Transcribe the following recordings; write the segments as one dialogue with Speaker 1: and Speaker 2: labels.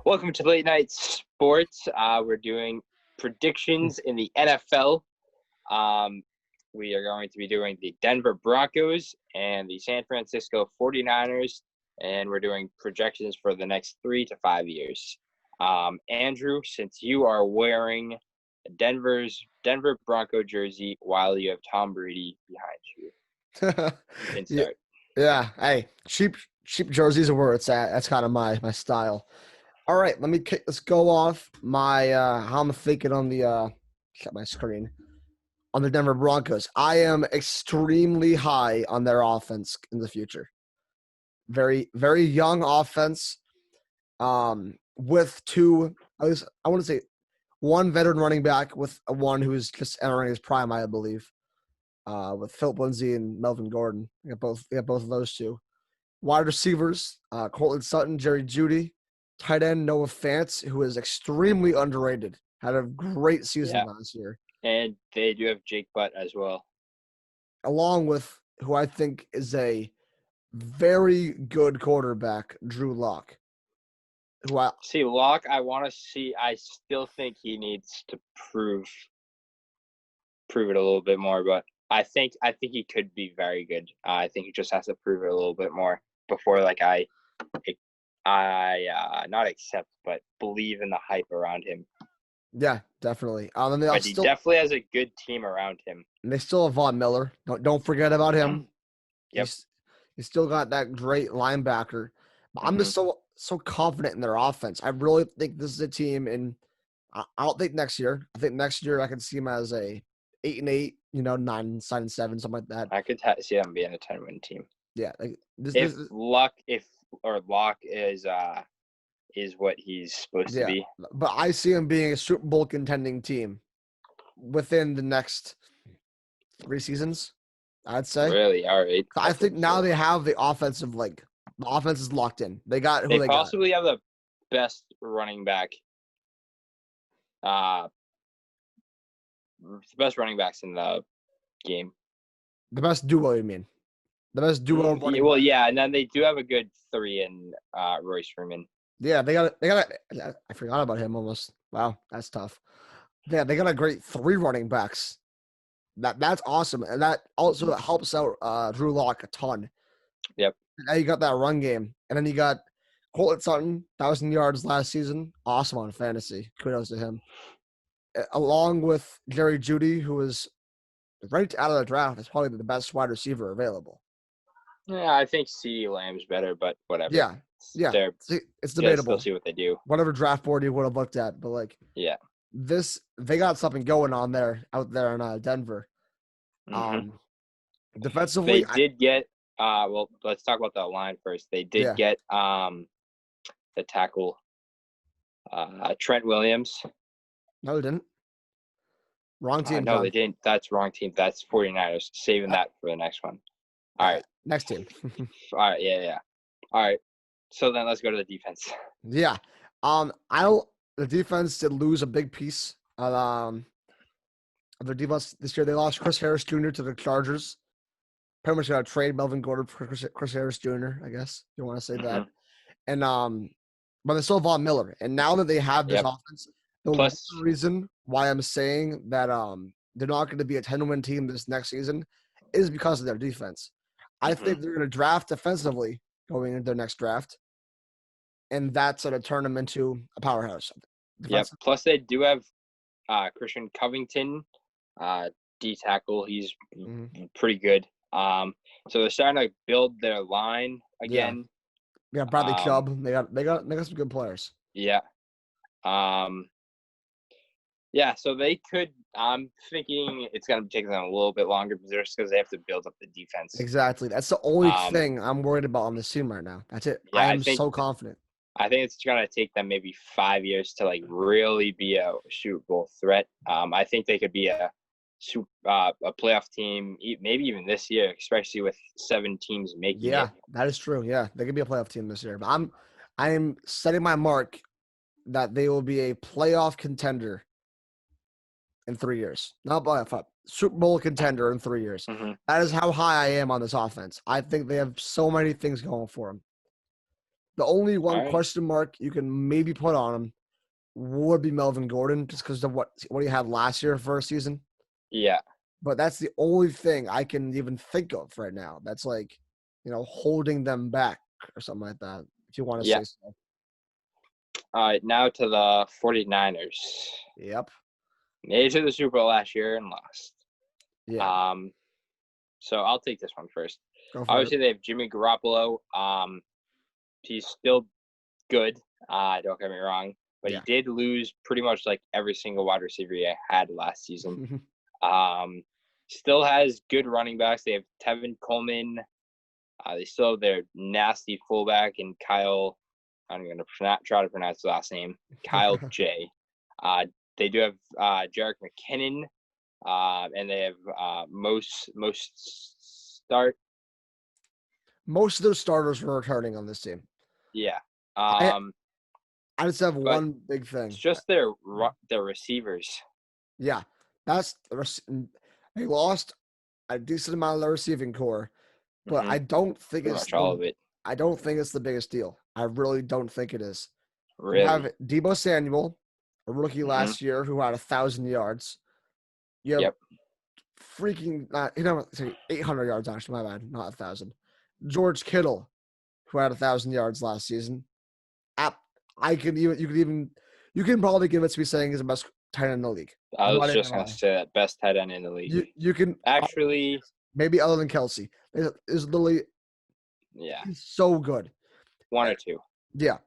Speaker 1: Welcome to Late Night Sports. We're doing predictions in the NFL. We are going to be doing the Denver Broncos and the San Francisco 49ers, and we're doing projections for the next 3 to 5 years. Andrew, since you are wearing Denver Bronco jersey while you have Tom Brady behind you, you can start.
Speaker 2: Yeah. Hey, cheap jerseys are where it's at. That's kind of my style. All right, let's go off my how I'm thinking on the shut my screen on the Denver Broncos. I am extremely high on their offense in the future. Very, very young offense. With two, I want to say one veteran running back with one who's just entering his prime, I believe. With Philip Lindsay and Melvin Gordon. We got both of those two. Wide receivers, Cortland Sutton, Jerry Jeudy. Tight end, Noah Fant, who is extremely underrated. Had a great season last year.
Speaker 1: And they do have Jake Butt as well.
Speaker 2: Along with who I think is a very good quarterback, Drew Lock.
Speaker 1: Lock, I still think he needs to prove it a little bit more, but I think he could be very good. I think he just has to prove it a little bit more before I not accept, but believe in the hype around him.
Speaker 2: Yeah, definitely. And
Speaker 1: he definitely has a good team around him.
Speaker 2: And they still have Von Miller. Don't forget about him.
Speaker 1: Yep.
Speaker 2: He's still got that great linebacker. I'm just so confident in their offense. I really think this is a team, and I don't think next year. I think next year I can see them as a 8-8, 9-7, something like that.
Speaker 1: I could see them being a 10-win team.
Speaker 2: Yeah,
Speaker 1: Lock is what he's supposed to be.
Speaker 2: But I see him being a Super Bowl contending team within the next 3 seasons, I'd say.
Speaker 1: Really? All right.
Speaker 2: I think now they have the offensive, the offense is locked in. They got who they
Speaker 1: possibly have the best running back. The best running backs in the game.
Speaker 2: The best duo, you mean? The best duo.
Speaker 1: And then they do have a good 3 in Royce Freeman.
Speaker 2: Yeah, they got. I forgot about him almost. Wow, that's tough. Yeah, they got a great 3 running backs. That's awesome, and that also helps out Drew Lock a ton.
Speaker 1: Yep.
Speaker 2: And now you got that run game, and then you got Cortland Sutton, 1,000 yards last season, awesome on fantasy. Kudos to him. Along with Jerry Jeudy, who was ranked out of the draft, is probably the best wide receiver available.
Speaker 1: Yeah, I think CeeDee Lamb's better, but whatever.
Speaker 2: Yeah. It's debatable.
Speaker 1: We'll see what they do.
Speaker 2: Whatever draft board you would have looked at, but they got something going on out there in Denver. Defensively,
Speaker 1: they did get. Let's talk about that line first. They did get the tackle, Trent Williams.
Speaker 2: No, they didn't. Wrong team.
Speaker 1: No, they didn't. That's wrong team. That's 49ers. Saving that for the next one. All right.
Speaker 2: Next team.
Speaker 1: All right. Yeah. All right. So then let's go to the defense.
Speaker 2: Yeah. The defense did lose a big piece of their defense this year. They lost Chris Harris Jr. to the Chargers. Pretty much got to trade Melvin Gordon for Chris Harris Jr., I guess, if you want to say that. And but they still have Von Miller. And now that they have this offense, the reason why I'm saying that they're not going to be a 10-win team this next season is because of their defense. I think they're going to draft defensively going into their next draft, and that's going to turn them into a powerhouse.
Speaker 1: Yeah. Plus, they do have Christian Covington, D tackle. He's pretty good. So they're starting to build their line again.
Speaker 2: Yeah, Bradley Chubb. They got some good players.
Speaker 1: Yeah. So they could. I'm thinking it's going to take them a little bit longer just because they have to build up the defense.
Speaker 2: Exactly. That's the only thing I'm worried about on this team right now. That's it. Yeah, I'm so confident.
Speaker 1: I think it's going to take them maybe 5 years to really be a Super Bowl threat. I think they could be a playoff team, maybe even this year, especially with 7 teams making it.
Speaker 2: Yeah, that is true. Yeah, they could be a playoff team this year. But I am setting my mark that they will be a playoff contender in 3 years. Not playoff, Super Bowl contender in 3 years. That is how high I am on this offense. I think they have so many things going for them. The only one
Speaker 1: All right.
Speaker 2: question mark you can maybe put on him would be Melvin Gordon, just because of what he had last year for a season.
Speaker 1: Yeah.
Speaker 2: But that's the only thing I can even think of right now. That's like, holding them back or something like that, if you want to
Speaker 1: Yeah.
Speaker 2: say so.
Speaker 1: All right. Now to the 49ers.
Speaker 2: Yep.
Speaker 1: Made it to the Super Bowl last year and lost.
Speaker 2: Yeah.
Speaker 1: So I'll take this one first.
Speaker 2: Go for
Speaker 1: Obviously,
Speaker 2: it.
Speaker 1: they have Jimmy Garoppolo. He's still good. Don't get me wrong, but
Speaker 2: Yeah.
Speaker 1: he did lose pretty much like every single wide receiver he had last season. Still has good running backs. They have Tevin Coleman. They still have their nasty fullback and Kyle. I'm going to try to pronounce the last name. Kyle J. They do have Jerick McKinnon, and they have most start.
Speaker 2: Most of those starters were returning on this team.
Speaker 1: Yeah.
Speaker 2: I just have
Speaker 1: but
Speaker 2: one big thing.
Speaker 1: It's just their receivers.
Speaker 2: Yeah, they lost a decent amount of the receiving core, but I don't think
Speaker 1: Pretty much all of it.
Speaker 2: I don't think it's the biggest deal. I really don't think it is.
Speaker 1: Really?
Speaker 2: You have Deebo Samuel, a rookie last year who had 1,000 yards. You have freaking 800 yards actually. My bad, not 1,000. George Kittle, who had 1,000 yards last season. You can probably give it to me saying he's the best tight end in the league.
Speaker 1: I was just gonna say that best tight end in the league.
Speaker 2: You can
Speaker 1: actually
Speaker 2: maybe other than Kelsey is literally he's so good.
Speaker 1: 1 or 2.
Speaker 2: Yeah,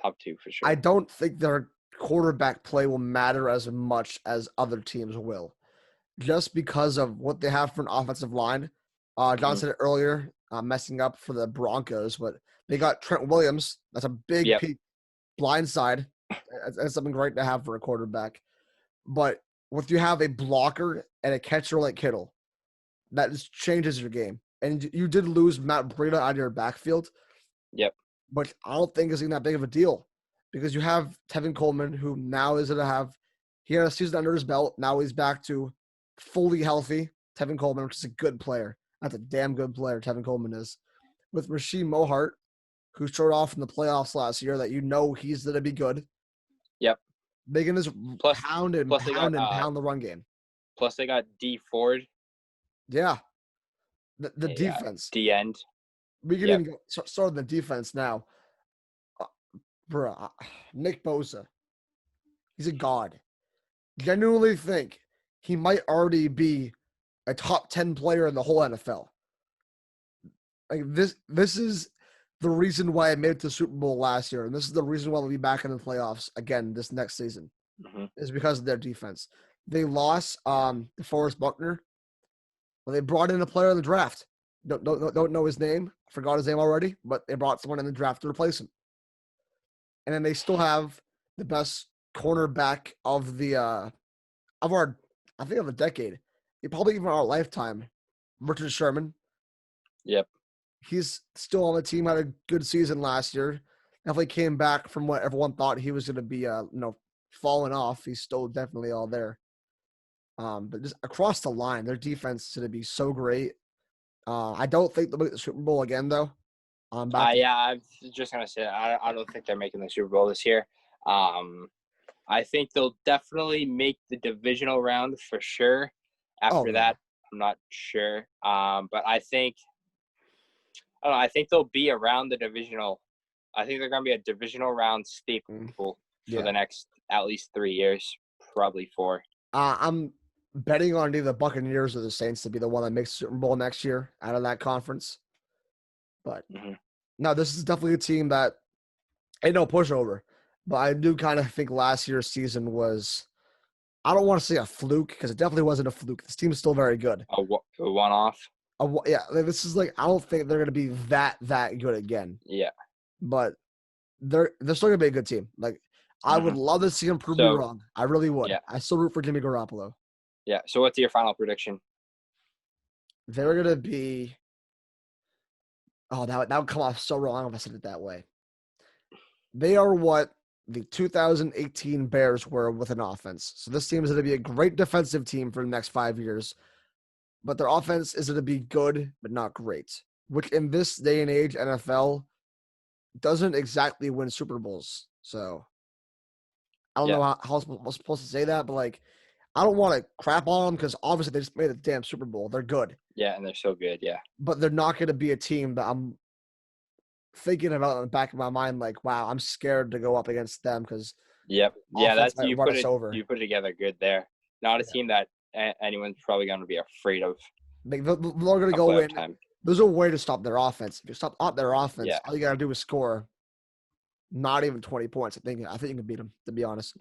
Speaker 1: top 2 for sure.
Speaker 2: I don't think their quarterback play will matter as much as other teams will, just because of what they have for an offensive line. John said it earlier, messing up for the Broncos, but they got Trent Williams. That's a big blind side. That's something great to have for a quarterback. But if you have a blocker and a catcher like Kittle, that just changes your game. And you did lose Matt Breida out of your backfield.
Speaker 1: Yep.
Speaker 2: But I don't think it's even that big of a deal because you have Tevin Coleman, who now is going to have – he had a season under his belt. Now he's back to fully healthy Tevin Coleman, which is a good player. That's a damn good player, Tevin Coleman is. With Rasheed Mohart, who showed off in the playoffs last year that he's going to be good.
Speaker 1: Yep.
Speaker 2: They can just pound the run game.
Speaker 1: Plus, they got D Ford.
Speaker 2: Yeah. The defense.
Speaker 1: D end.
Speaker 2: We can even start on the defense now. Nick Bosa. He's a god. Genuinely think he might already be a top 10 player in the whole NFL. Like this is the reason why I made it to the Super Bowl last year, and this is the reason why we'll be back in the playoffs again this next season. Is because of their defense. They lost DeForest Buckner, but they brought in a player in the draft. Don't know his name. I forgot his name already, but they brought someone in the draft to replace him. And then they still have the best cornerback of the decade, probably even our lifetime, Richard Sherman.
Speaker 1: Yep.
Speaker 2: He's still on the team. Had a good season last year. Definitely came back from what everyone thought he was going to be. Falling off. He's still definitely all there. But just across the line, their defense is going to be so great. I don't think they'll make the Super Bowl again, though. I'm
Speaker 1: just going to say I don't think they're making the Super Bowl this year. I think they'll definitely make the divisional round for sure. After that, I'm not sure. But I think they'll be around the divisional. I think they're going to be a divisional round staple for the next at least 3 years, probably 4.
Speaker 2: I'm betting on either the Buccaneers or the Saints to be the one that makes the Super Bowl next year out of that conference. But no, this is definitely a team that ain't no pushover. But I do kind of think last year's season was, I don't want to say a fluke because it definitely wasn't a fluke. This team is still very good.
Speaker 1: A one-off?
Speaker 2: This is I don't think they're going to be that good again.
Speaker 1: Yeah.
Speaker 2: But they're still going to be a good team. I would love to see him prove me wrong. I really would.
Speaker 1: Yeah.
Speaker 2: I still root for Jimmy Garoppolo.
Speaker 1: Yeah. So what's your final prediction?
Speaker 2: They're going to be – that would come off so wrong if I said it that way. They are what the 2018 Bears were with an offense. So this team is going to be a great defensive team for the next 5 years. But their offense is going to be good but not great, which in this day and age, NFL, doesn't exactly win Super Bowls. So I don't know how I'm supposed to say that, but like, I don't want to crap on them because obviously they just made a damn Super Bowl. They're good.
Speaker 1: Yeah, and they're so good. Yeah.
Speaker 2: But they're not going to be a team that I'm thinking about in the back of my mind. Like, wow, I'm scared to go up against them because
Speaker 1: Yep. Yeah,
Speaker 2: offense
Speaker 1: that's
Speaker 2: might run us over.
Speaker 1: you put it together good there. Not a team that anyone's probably going to be afraid of.
Speaker 2: Like, they're going to go in.
Speaker 1: Time.
Speaker 2: There's a way to stop their offense. If you stop their offense, all you got to do is score. Not even 20 points. I think you can beat them. To be honest,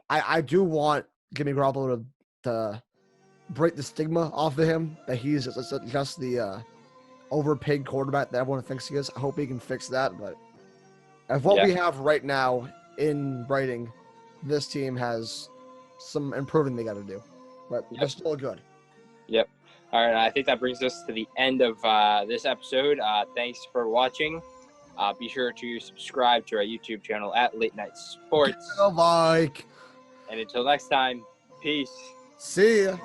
Speaker 2: I do want Jimmy Garoppolo to break the stigma off of him that he's just the overpaid quarterback that everyone thinks he is. I hope he can fix that. But of what we have right now in writing, this team has some improving they got to do. But they're still good.
Speaker 1: Yep. All right. I think that brings us to the end of this episode. Thanks for watching. Be sure to subscribe to our YouTube channel at Late Night Sports.
Speaker 2: Like.
Speaker 1: And until next time, peace.
Speaker 2: See ya.